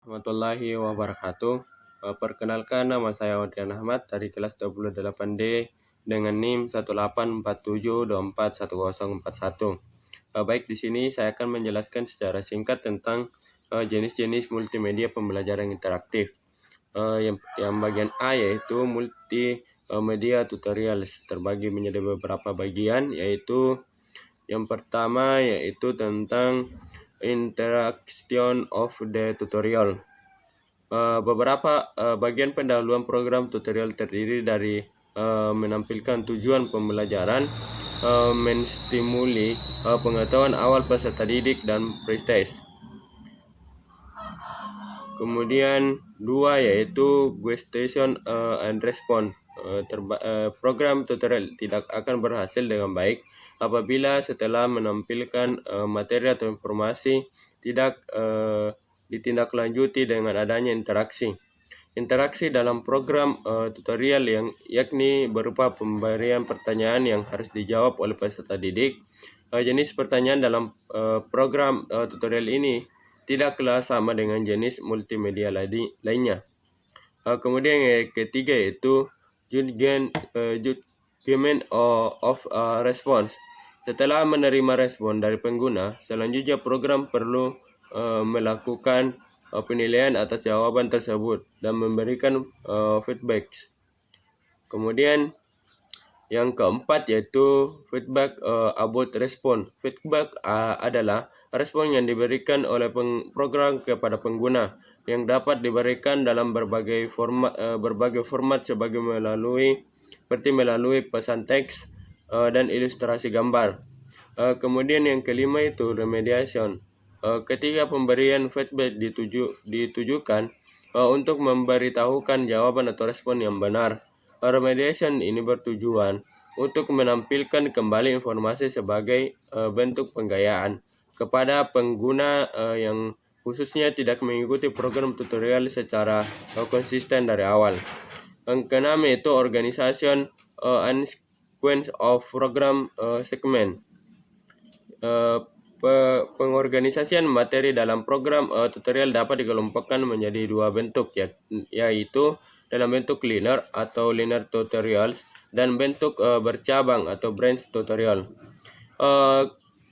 warahmatullahi wabarakatuh. Perkenalkan, nama saya Wadrian Ahmad dari kelas 28D dengan NIM 18472411041. Baik, di sini saya akan menjelaskan secara singkat tentang jenis-jenis multimedia pembelajaran interaktif. Yang bagian A yaitu multimedia tutorials, terbagi menjadi beberapa bagian, yaitu yang pertama yaitu tentang interaction of the tutorial. Beberapa bagian pendahuluan program tutorial terdiri dari menampilkan tujuan pembelajaran, menstimuli pengetahuan awal peserta didik dan pretest. Kemudian dua yaitu question and response. Program tutorial tidak akan berhasil dengan baik apabila setelah menampilkan materi atau informasi tidak ditindaklanjuti dengan adanya interaksi. Interaksi dalam program tutorial yang yakni berupa pemberian pertanyaan yang harus dijawab oleh peserta didik. Jenis pertanyaan dalam program tutorial ini tidaklah sama dengan jenis multimedia lainnya. Kemudian yang ketiga yaitu judgment of response. Setelah menerima respon dari pengguna, selanjutnya program perlu melakukan penilaian atas jawaban tersebut dan memberikan feedback. Kemudian yang keempat yaitu feedback about response. Feedback adalah respon yang diberikan oleh program kepada pengguna yang dapat diberikan dalam berbagai format seperti melalui pesan teks dan ilustrasi gambar. Kemudian yang kelima itu remediation. Ketika pemberian feedback ditujukan untuk memberitahukan jawaban atau respon yang benar. Remediation ini bertujuan untuk menampilkan kembali informasi sebagai bentuk penggayaan kepada pengguna yang khususnya tidak mengikuti program tutorial secara konsisten dari awal. Yang keenam yaitu organization and sequence of program segment. Pengorganisasian materi dalam program tutorial dapat dikelompokkan menjadi dua bentuk, yaitu dalam bentuk linear atau linear tutorials dan bentuk bercabang atau branch tutorial.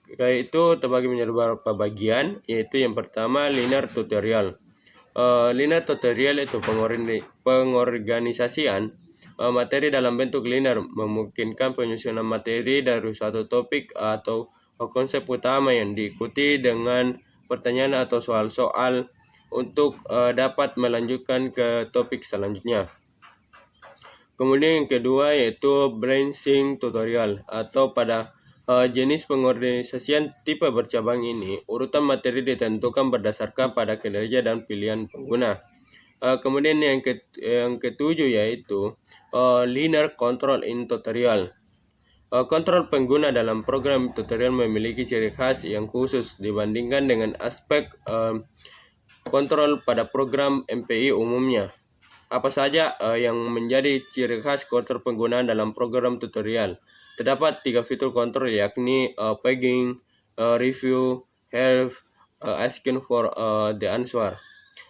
Yaitu terbagi menjadi beberapa bagian, yaitu yang pertama linear tutorial. Linear tutorial itu pengorganisasian materi dalam bentuk linear, memungkinkan penyusunan materi dari suatu topik atau konsep utama yang diikuti dengan pertanyaan atau soal-soal untuk dapat melanjutkan ke topik selanjutnya. Kemudian yang kedua yaitu branching tutorial, atau pada jenis pengorganisasian tipe bercabang ini, urutan materi ditentukan berdasarkan pada kinerja dan pilihan pengguna. Kemudian yang ketujuh yaitu linear control in tutorial. Kontrol pengguna dalam program tutorial memiliki ciri khas yang khusus dibandingkan dengan aspek kontrol pada program MPI umumnya. Apa saja yang menjadi ciri khas kontrol penggunaan dalam program tutorial? Terdapat 3 fitur kontrol, yakni pegging, review, help, asking for the answer.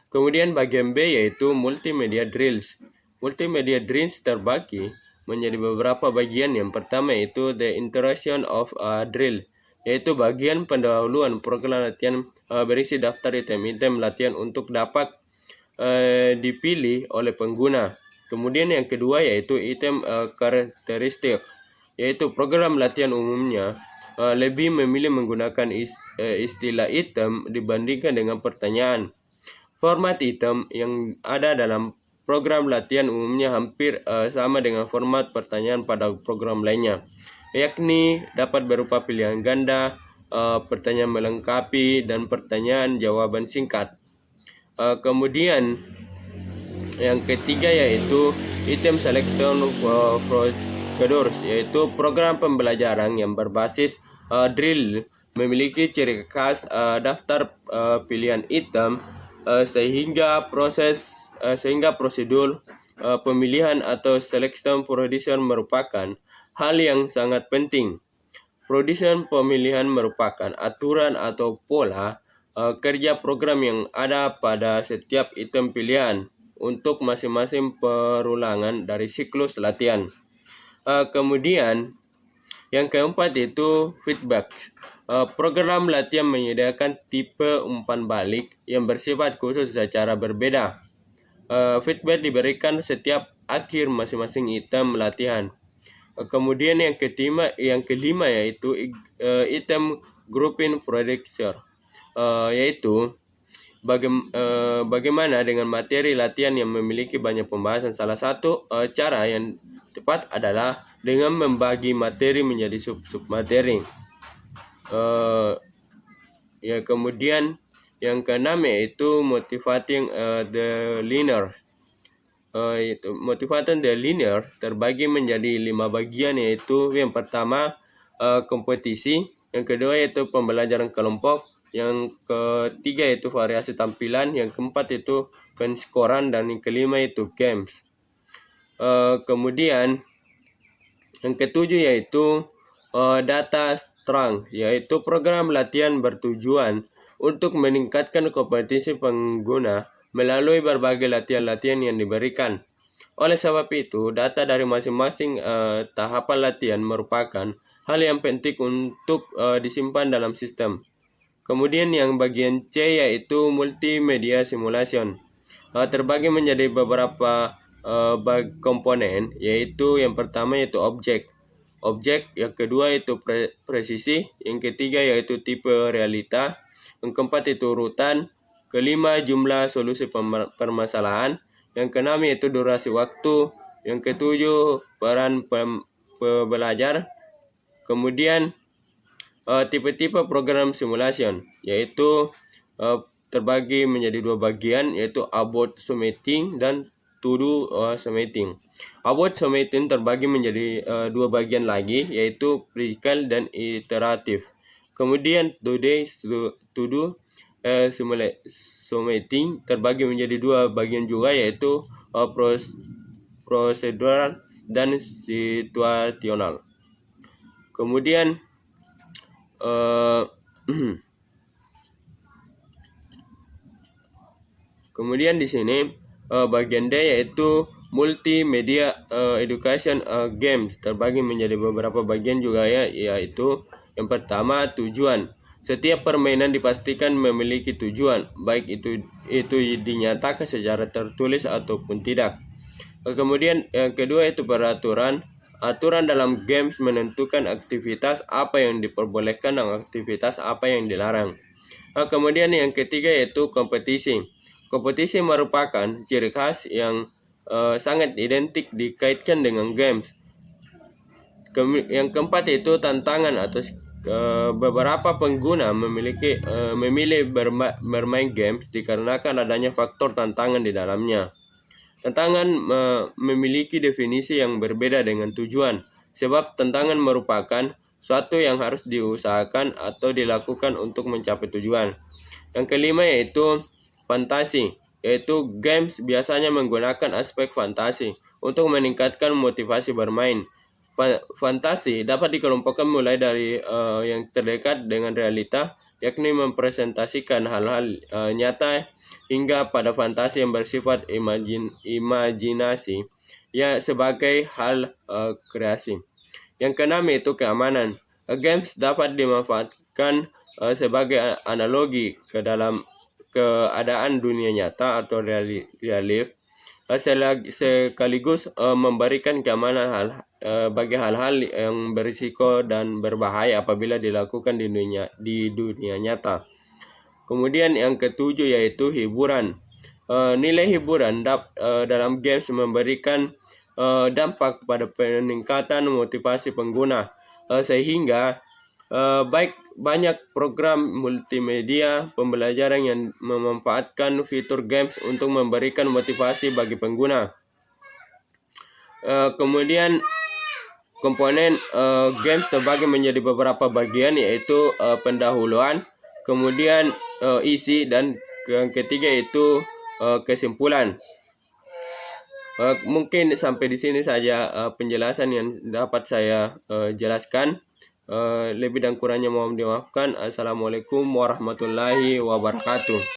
Kemudian bagian B yaitu multimedia drills. Multimedia drills terbagi menjadi beberapa bagian. Yang pertama yaitu the interaction of drill, yaitu bagian pendahuluan program latihan berisi daftar item-item latihan untuk dapat dipilih oleh pengguna. Kemudian yang kedua yaitu item karakteristik, yaitu program latihan umumnya lebih memilih menggunakan istilah item dibandingkan dengan pertanyaan. Format item yang ada dalam program latihan umumnya hampir sama dengan format pertanyaan pada program lainnya, yakni dapat berupa pilihan ganda, pertanyaan melengkapi, dan pertanyaan jawaban singkat. Kemudian yang ketiga yaitu item selection procedures, yaitu program pembelajaran yang berbasis drill memiliki ciri khas daftar pilihan item sehingga prosedur pemilihan atau selection procedure merupakan hal yang sangat penting. Procedure pemilihan merupakan aturan atau pola kerja program yang ada pada setiap item pilihan untuk masing-masing perulangan dari siklus latihan. Kemudian yang keempat itu feedback. Program latihan menyediakan tipe umpan balik yang bersifat khusus secara berbeda. Feedback diberikan setiap akhir masing-masing item latihan. Kemudian yang kelima yaitu item grouping predictor, yaitu bagaimana dengan materi latihan yang memiliki banyak pembahasan. Salah satu cara yang tepat adalah dengan membagi materi menjadi sub-sub materi. Kemudian yang keenam yaitu motivating the learner. Motivating the learner terbagi menjadi 5 bagian, yaitu yang pertama kompetisi, yang kedua yaitu pembelajaran kelompok, yang ketiga yaitu variasi tampilan, yang keempat itu penskoran, dan yang kelima itu games. Kemudian yang ketujuh yaitu data strength, yaitu program latihan bertujuan untuk meningkatkan kompetensi pengguna melalui berbagai latihan-latihan yang diberikan. Oleh sebab itu, data dari masing-masing tahapan latihan merupakan hal yang penting untuk disimpan dalam sistem. Kemudian yang bagian C yaitu multimedia simulation, terbagi menjadi beberapa komponen, yaitu yang pertama yaitu objek, yang kedua itu presisi, yang ketiga yaitu tipe realita, yang keempat itu urutan, kelima jumlah solusi permasalahan, yang keenam yaitu durasi waktu, yang ketujuh peran pembelajar. Kemudian tipe-tipe program simulation, yaitu terbagi menjadi 2 bagian, yaitu about summating dan to-do summating. About summating terbagi menjadi 2 bagian lagi, yaitu critical dan iteratif. Kemudian to-do summating terbagi menjadi 2 bagian juga, yaitu procedural dan situasional. Kemudian kemudian di sini bagian D yaitu multimedia education games, terbagi menjadi beberapa bagian juga yaitu yang pertama tujuan. Setiap permainan dipastikan memiliki tujuan, baik itu dinyatakan secara tertulis ataupun tidak. Kemudian yang kedua itu peraturan. Aturan dalam games menentukan aktivitas apa yang diperbolehkan dan aktivitas apa yang dilarang. Kemudian yang ketiga yaitu kompetisi. Kompetisi merupakan ciri khas yang sangat identik dikaitkan dengan games. Yang keempat yaitu tantangan, atau beberapa pengguna memilih bermain games dikarenakan adanya faktor tantangan di dalamnya. Tantangan memiliki definisi yang berbeda dengan tujuan, sebab tantangan merupakan suatu yang harus diusahakan atau dilakukan untuk mencapai tujuan. Yang kelima yaitu fantasi, yaitu games biasanya menggunakan aspek fantasi untuk meningkatkan motivasi bermain. Fantasi dapat dikelompokkan mulai dari yang terdekat dengan realita, yakni mempresentasikan hal-hal nyata, hingga pada fantasi yang bersifat imajinasi ya sebagai hal kreasi. Yang keenam yaitu keamanan. Games dapat dimanfaatkan sebagai analogi ke dalam keadaan dunia nyata atau realif, sekaligus memberikan keamanan bagi hal-hal yang berisiko dan berbahaya apabila dilakukan di dunia nyata. Kemudian yang ketujuh yaitu hiburan. Nilai hiburan dalam games memberikan dampak pada peningkatan motivasi pengguna, sehingga banyak program multimedia pembelajaran yang memanfaatkan fitur games untuk memberikan motivasi bagi pengguna. Kemudian komponen games terbagi menjadi beberapa bagian, yaitu pendahuluan, kemudian isi, dan yang ketiga itu kesimpulan. Mungkin sampai di sini saja penjelasan yang dapat saya jelaskan. Lebih dan kurangnya mohon dimaafkan. Assalamualaikum warahmatullahi wabarakatuh.